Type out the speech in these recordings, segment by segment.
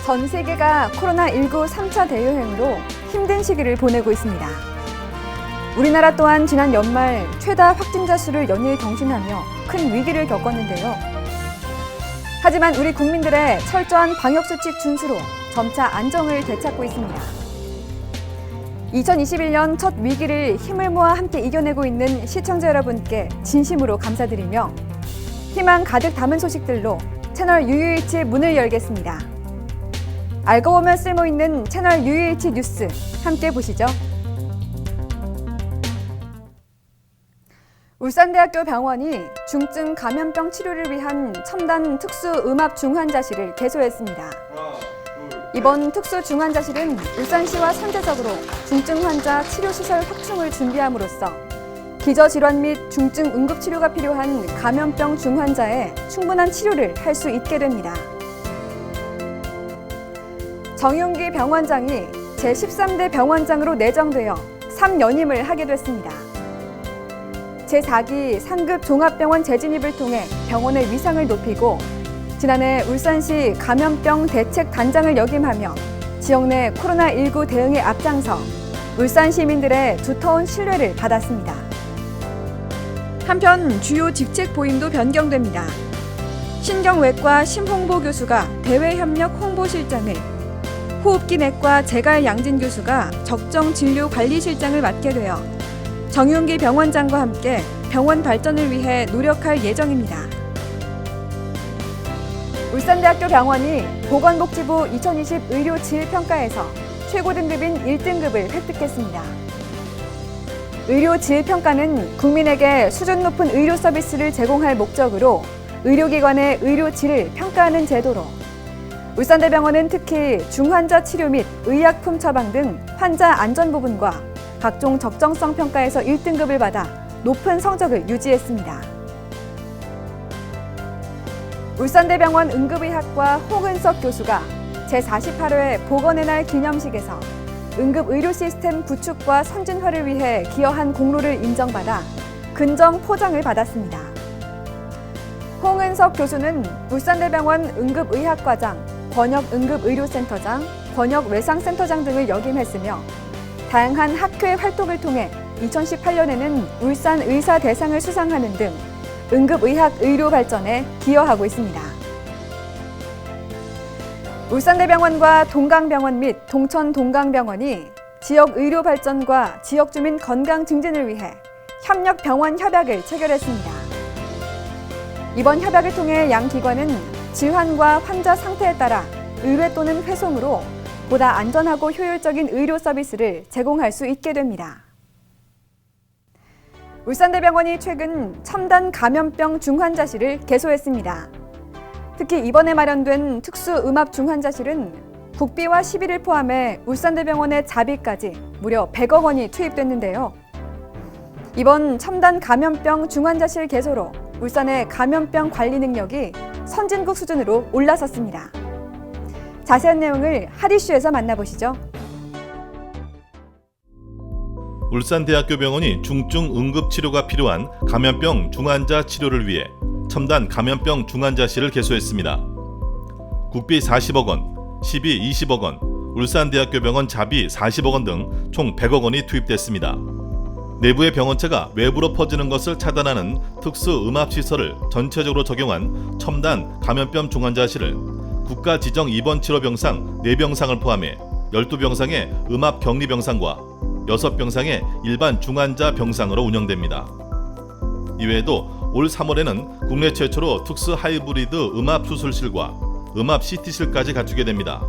전 세계가 코로나19 3차 대유행으로 힘든 시기를 보내고 있습니다. 우리나라 또한 지난 연말 최다 확진자 수를 연일 경신하며 큰 위기를 겪었는데요. 하지만 우리 국민들의 철저한 방역수칙 준수로 점차 안정을 되찾고 있습니다. 2021년 첫 위기를 힘을 모아 함께 이겨내고 있는 시청자 여러분께 진심으로 감사드리며 희망 가득 담은 소식들로 채널 UUH 문을 열겠습니다. 알고 보면 쓸모있는 채널 UUH 뉴스 함께 보시죠. 울산대학교 병원이 중증 감염병 치료를 위한 첨단 특수 음압 중환자실을 개소했습니다. 이번 특수 중환자실은 울산시와 선제적으로 중증 환자 치료시설 확충을 준비함으로써 기저질환 및 중증 응급치료가 필요한 감염병 중환자의 충분한 치료를 할 수 있게 됩니다. 정용기 병원장이 제13대 병원장으로 내정되어 3연임을 하게 됐습니다. 제4기 상급 종합병원 재진입을 통해 병원의 위상을 높이고 지난해 울산시 감염병 대책 단장을 역임하며 지역 내 코로나19 대응에 앞장서 울산 시민들의 두터운 신뢰를 받았습니다. 한편 주요 직책 보임도 변경됩니다. 신경외과 심홍보 교수가 대외협력 홍보실장을, 호흡기 내과 재갈 양진 교수가 적정진료관리실장을 맡게 되어 정윤기 병원장과 함께 병원 발전을 위해 노력할 예정입니다. 울산대학교 병원이 보건복지부 2020 의료질평가에서 최고 등급인 1등급을 획득했습니다. 의료질평가는 국민에게 수준 높은 의료 서비스를 제공할 목적으로 의료기관의 의료질을 평가하는 제도로 울산대병원은 특히 중환자 치료 및 의약품 처방 등 환자 안전 부분과 각종 적정성 평가에서 1등급을 받아 높은 성적을 유지했습니다. 울산대병원 응급의학과 홍은석 교수가 제48회 보건의 날 기념식에서 응급의료 시스템 구축과 선진화를 위해 기여한 공로를 인정받아 근정 포장을 받았습니다. 홍은석 교수는 울산대병원 응급의학과장, 권역응급의료센터장, 권역외상센터장 등을 역임했으며 다양한 학회 활동을 통해 2018년에는 울산 의사 대상을 수상하는 등 응급의학 의료 발전에 기여하고 있습니다. 울산대병원과 동강병원 및 동천동강병원이 지역 의료 발전과 지역 주민 건강 증진을 위해 협력 병원 협약을 체결했습니다. 이번 협약을 통해 양 기관은 질환과 환자 상태에 따라 의뢰 또는 회송으로 보다 안전하고 효율적인 의료 서비스를 제공할 수 있게 됩니다. 울산대병원이 최근 첨단 감염병 중환자실을 개소했습니다. 특히 이번에 마련된 특수 음압 중환자실은 국비와 시비를 포함해 울산대병원의 자비까지 무려 100억 원이 투입됐는데요. 이번 첨단 감염병 중환자실 개소로 울산의 감염병 관리 능력이 선진국 수준으로 올라섰습니다. 자세한 내용을 하리슈에서 만나보시죠. 울산대학교 병원이 중증 응급치료가 필요한 감염병 중환자 치료를 위해 첨단 감염병 중환자실을 개소했습니다. 국비 40억 원, 시비 20억 원, 울산대학교 병원 자비 40억 원 등 총 100억 원이 투입됐습니다. 내부의 병원체가 외부로 퍼지는 것을 차단하는 특수 음압시설을 전체적으로 적용한 첨단 감염병 중환자실을 국가 지정 입원 치료병상 4병상을 포함해 12병상의 음압 격리병상과 6병상의 일반 중환자 병상으로 운영됩니다. 이외에도 올 3월에는 국내 최초로 특수 하이브리드 음압 수술실과 음압 CT실까지 갖추게 됩니다.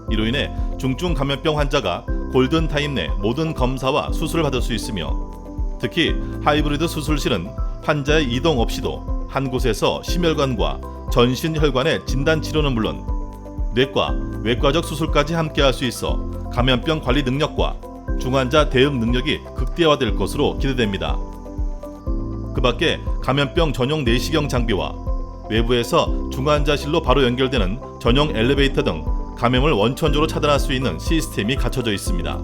이로 인해 중증 감염병 환자가 골든타임 내 모든 검사와 수술을 받을 수 있으며 특히 하이브리드 수술실은 환자의 이동 없이도 한 곳에서 심혈관과 전신혈관의 진단치료는 물론 뇌과, 외과적 수술까지 함께할 수 있어 감염병 관리 능력과 중환자 대응 능력이 극대화될 것으로 기대됩니다. 그 밖에 감염병 전용 내시경 장비와 외부에서 중환자실로 바로 연결되는 전용 엘리베이터 등 감염을 원천적으로 차단할 수 있는 시스템이 갖춰져 있습니다.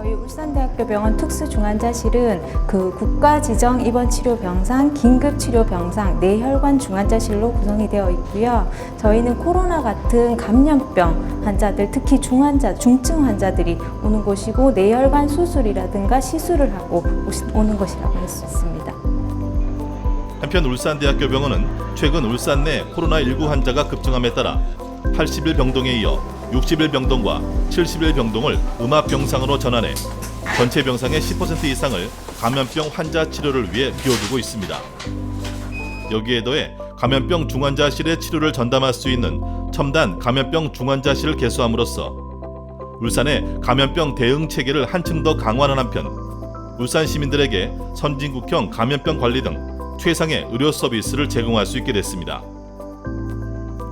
저희 울산대학교 병원 특수중환자실은 그 국가지정 입원치료병상, 긴급치료병상, 뇌혈관 중환자실로 구성이 되어 있고요. 저희는 코로나 같은 감염병 환자들, 특히 중증 환자들이 오는 곳이고 뇌혈관 수술이라든가 시술을 하고 오는 곳이라고 할 수 있습니다. 한편 울산대학교 병원은 최근 울산 내 코로나19 환자가 급증함에 따라 81병동에 이어 61병동과 71병동을 음압병상으로 전환해 전체 병상의 10% 이상을 감염병 환자 치료를 위해 비워두고 있습니다. 여기에 더해 감염병 중환자실의 치료를 전담할 수 있는 첨단 감염병 중환자실을 개소함으로써 울산의 감염병 대응 체계를 한층 더 강화하는 한편 울산 시민들에게 선진국형 감염병 관리 등 최상의 의료 서비스를 제공할 수 있게 됐습니다.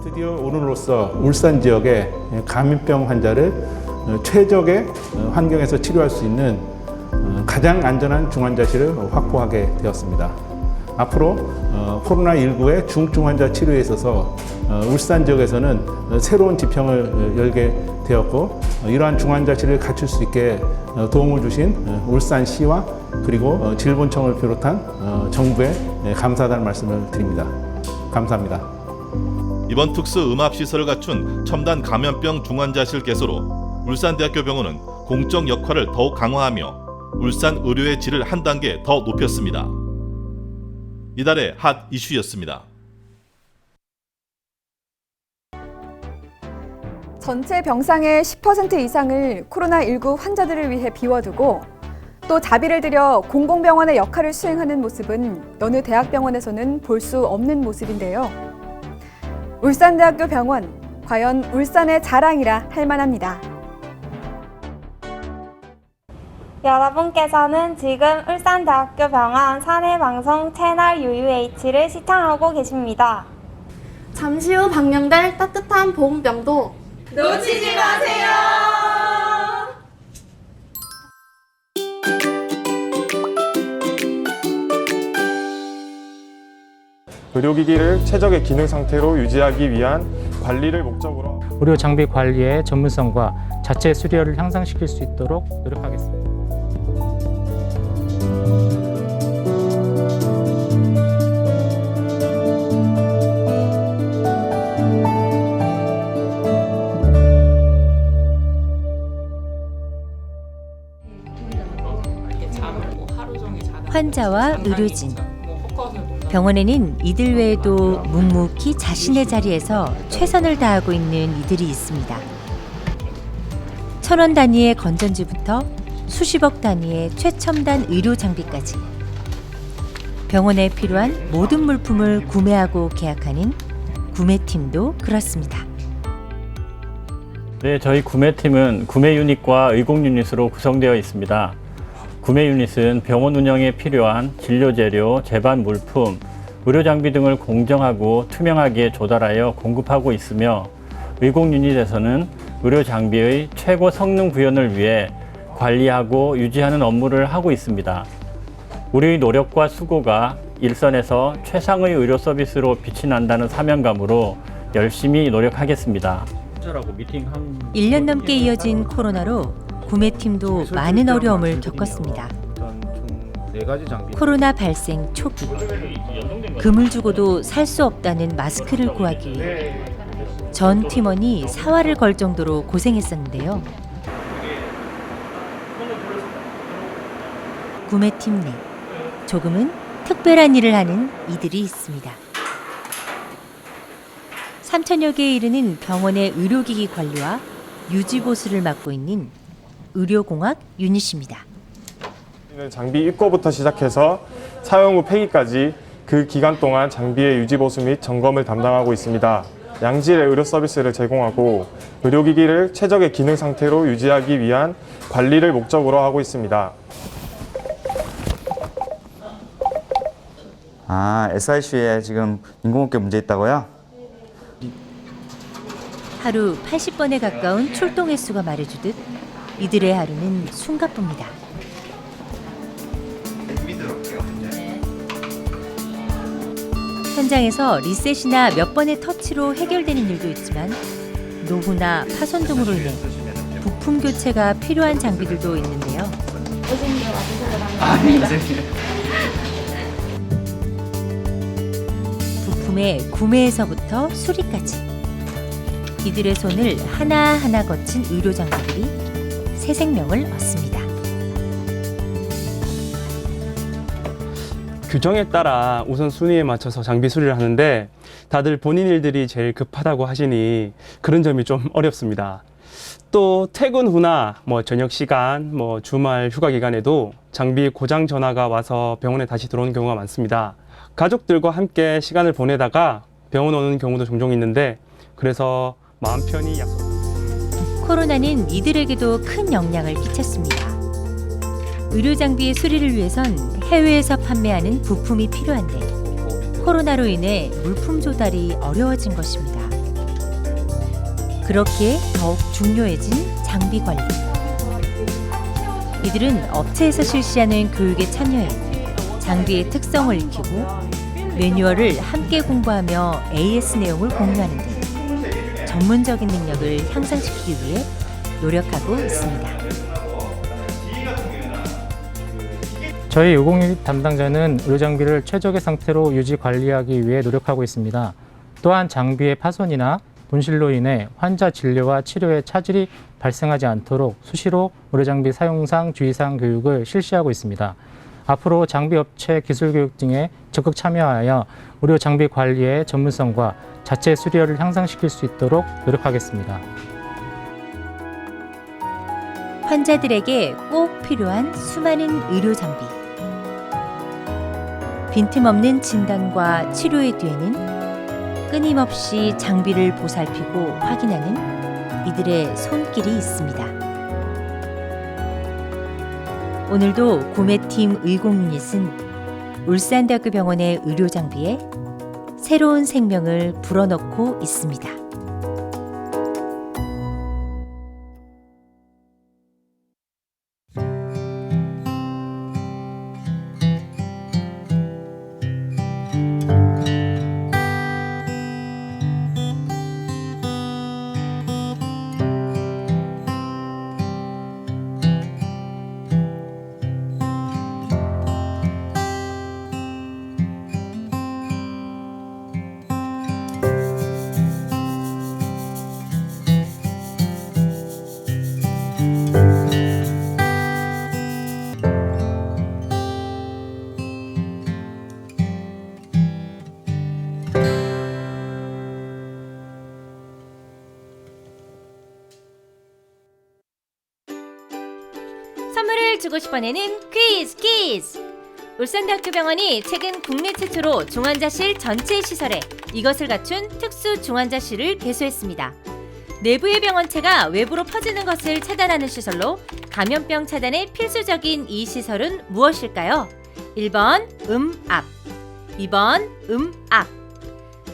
드디어 오늘로써 울산 지역의 감염병 환자를 최적의 환경에서 치료할 수 있는 가장 안전한 중환자실을 확보하게 되었습니다. 앞으로 코로나19의 중증 환자 치료에 있어서 울산 지역에서는 새로운 지평을 열게 되었고 이러한 중환자실을 갖출 수 있게 도움을 주신 울산시와 그리고 질본청을 비롯한 정부에 감사하다는 말씀을 드립니다. 감사합니다. 이번 특수 음압시설을 갖춘 첨단 감염병 중환자실 개소로 울산대학교 병원은 공적 역할을 더욱 강화하며 울산 의료의 질을 한 단계 더 높였습니다. 이달의 핫 이슈였습니다. 전체 병상의 10% 이상을 코로나19 환자들을 위해 비워두고 또 자비를 들여 공공병원의 역할을 수행하는 모습은 여느 대학병원에서는 볼 수 없는 모습인데요. 울산대학교 병원, 과연 울산의 자랑이라 할 만합니다. 여러분께서는 지금 울산대학교 병원 사내방송 채널 UUH를 시청하고 계십니다. 잠시 후 방영될 따뜻한 보온병도 놓치지 마세요. 의료기기를 최적의 기능 상태로 유지하기 위한 관리를 목적으로 의료 장비 관리의 전문성과 자체 수리를 향상시킬 수 있도록 노력하겠습니다. 환자와 의료진, 병원에는 이들 외에도 묵묵히 자신의 자리에서 최선을 다하고 있는 이들이 있습니다. 1,000원 단위의 건전지부터 수십억 단위의 최첨단 의료 장비까지 병원에 필요한 모든 물품을 구매하고 계약하는 구매팀도 그렇습니다. 네, 저희 구매팀은 구매 유닛과 의공 유닛으로 구성되어 있습니다. 구매 유닛은 병원 운영에 필요한 진료 재료, 제반 물품, 의료 장비 등을 공정하고 투명하게 조달하여 공급하고 있으며 의공 유닛에서는 의료 장비의 최고 성능 구현을 위해 관리하고 유지하는 업무를 하고 있습니다. 우리의 노력과 수고가 일선에서 최상의 의료 서비스로 빛이 난다는 사명감으로 열심히 노력하겠습니다. 1년 넘게 이어진 코로나로 구매팀도 많은 어려움을 겪었습니다. 코로나 발생 초기, 금을 주고도 살 수 없다는 마스크를 구하기 위해 전 팀원이 사활을 걸 정도로 고생했었는데요. 구매팀 내 조금은 특별한 일을 하는 이들이 있습니다. 3,000여 개에 이르는 병원의 의료기기 관리와 유지보수를 맡고 있는 의료공학 유닛입니다. 장비 입고부터 시작해서 사용 후 폐기까지 그 기간 동안 장비의 유지보수 및 점검을 담당하고 있습니다. 양질의 의료 서비스를 제공하고 의료기기를 최적의 기능 상태로 유지하기 위한 관리를 목적으로 하고 있습니다. SICU에 지금 인공호흡기 문제 있다고요? 하루 80번에 가까운 출동 횟수가 말해주듯 이들의 하루는 숨가쁩니다. 현장에서 리셋이나 몇 번의 터치로 해결되는 일도 있지만 노후나 파손 등으로 인해 부품 교체가 필요한 장비들도 있는데요. 부품의 구매에서부터 수리까지 이들의 손을 하나하나 거친 의료 장비들이 새 생명을 얻습니다. 규정에 따라 우선순위에 맞춰서 장비 수리를 하는데 다들 본인 일들이 제일 급하다고 하시니 그런 점이 좀 어렵습니다. 또 퇴근 후나 저녁 시간, 주말 휴가 기간에도 장비 고장 전화가 와서 병원에 다시 들어오는 경우가 많습니다. 가족들과 함께 시간을 보내다가 병원 오는 경우도 종종 있는데 그래서 마음 편히 코로나는 이들에게도 큰 영향을 끼쳤습니다. 의료 장비의 수리를 위해선 해외에서 판매하는 부품이 필요한데 코로나로 인해 물품 조달이 어려워진 것입니다. 그렇기에 더욱 중요해진 장비 관리. 이들은 업체에서 실시하는 교육에 참여해 장비의 특성을 익히고 매뉴얼을 함께 공부하며 AS 내용을 공유하는 등 전문적인 능력을 향상시키기 위해 노력하고 있습니다. 저희 의공유닛 담당자는 의료 장비를 최적의 상태로 유지 관리하기 위해 노력하고 있습니다. 또한 장비의 파손이나 분실로 인해 환자 진료와 치료에 차질이 발생하지 않도록 수시로 의료 장비 사용상 주의사항 교육을 실시하고 있습니다. 앞으로 장비 업체 기술 교육 등에 적극 참여하여 의료 장비 관리의 전문성과 자체 수리를 향상시킬 수 있도록 노력하겠습니다. 환자들에게 꼭 필요한 수많은 의료 장비. 빈틈없는 진단과 치료의 뒤에는 끊임없이 장비를 보살피고 확인하는 이들의 손길이 있습니다. 오늘도 구매팀 의공유닛은 울산대학교 병원의 의료 장비에 새로운 생명을 불어넣고 있습니다. 선물을 주고 싶어내는 퀴즈! 울산대학교 병원이 최근 국내 최초로 중환자실 전체 시설에 이것을 갖춘 특수 중환자실을 개소했습니다. 내부의 병원체가 외부로 퍼지는 것을 차단하는 시설로 감염병 차단에 필수적인 이 시설은 무엇일까요? 1번 앞, 2번 앞.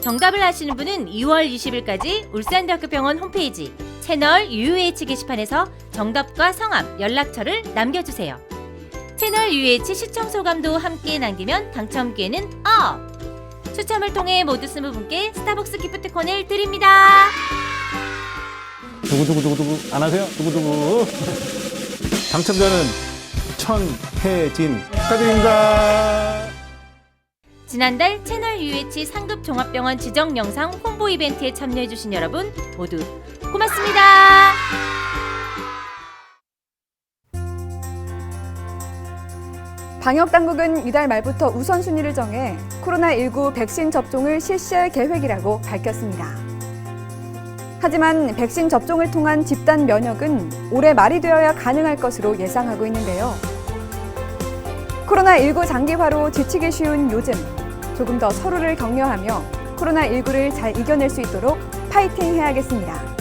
정답을 아시는 분은 2월 20일까지 울산대학교 병원 홈페이지 채널 UUH 게시판에서 정답과 성함, 연락처를 남겨주세요. 채널 UUH 시청 소감도 함께 남기면 당첨 기회는 업! 추첨을 통해 모두 20분께 스타벅스 기프트콘을 드립니다. 두구두구두구두구 안 하세요? 두구두구. 당첨자는 천혜진 축하드립니다. 지난달 채널 UUH 상급 종합병원 지정 영상 홍보 이벤트에 참여해주신 여러분 모두 고맙습니다. 방역당국은 이달 말부터 우선순위를 정해 코로나19 백신 접종을 실시할 계획이라고 밝혔습니다. 하지만 백신 접종을 통한 집단 면역은 올해 말이 되어야 가능할 것으로 예상하고 있는데요. 코로나19 장기화로 지치기 쉬운 요즘, 조금 더 서로를 격려하며 코로나19를 잘 이겨낼 수 있도록 파이팅 해야겠습니다.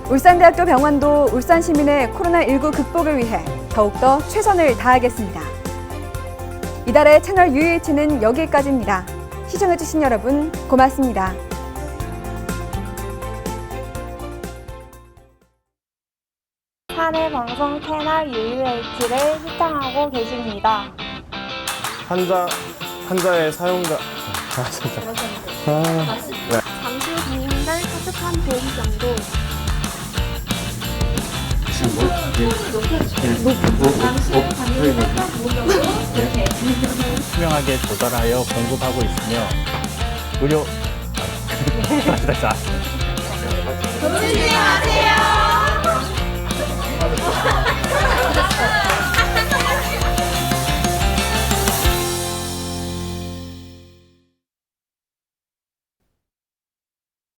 울산대학교 병원도 울산 시민의 코로나19 극복을 위해 더욱더 최선을 다하겠습니다. 이달의 채널 UUH는 여기까지입니다. 시청해주신 여러분 고맙습니다. 사내 방송 채널 UUH를 시청하고 계십니다. 환자의 사용자 잠시 후 방영될 따뜻한 보온병도 투명하게 조달하여 공급하고 있으며 의료 조심히 가세요.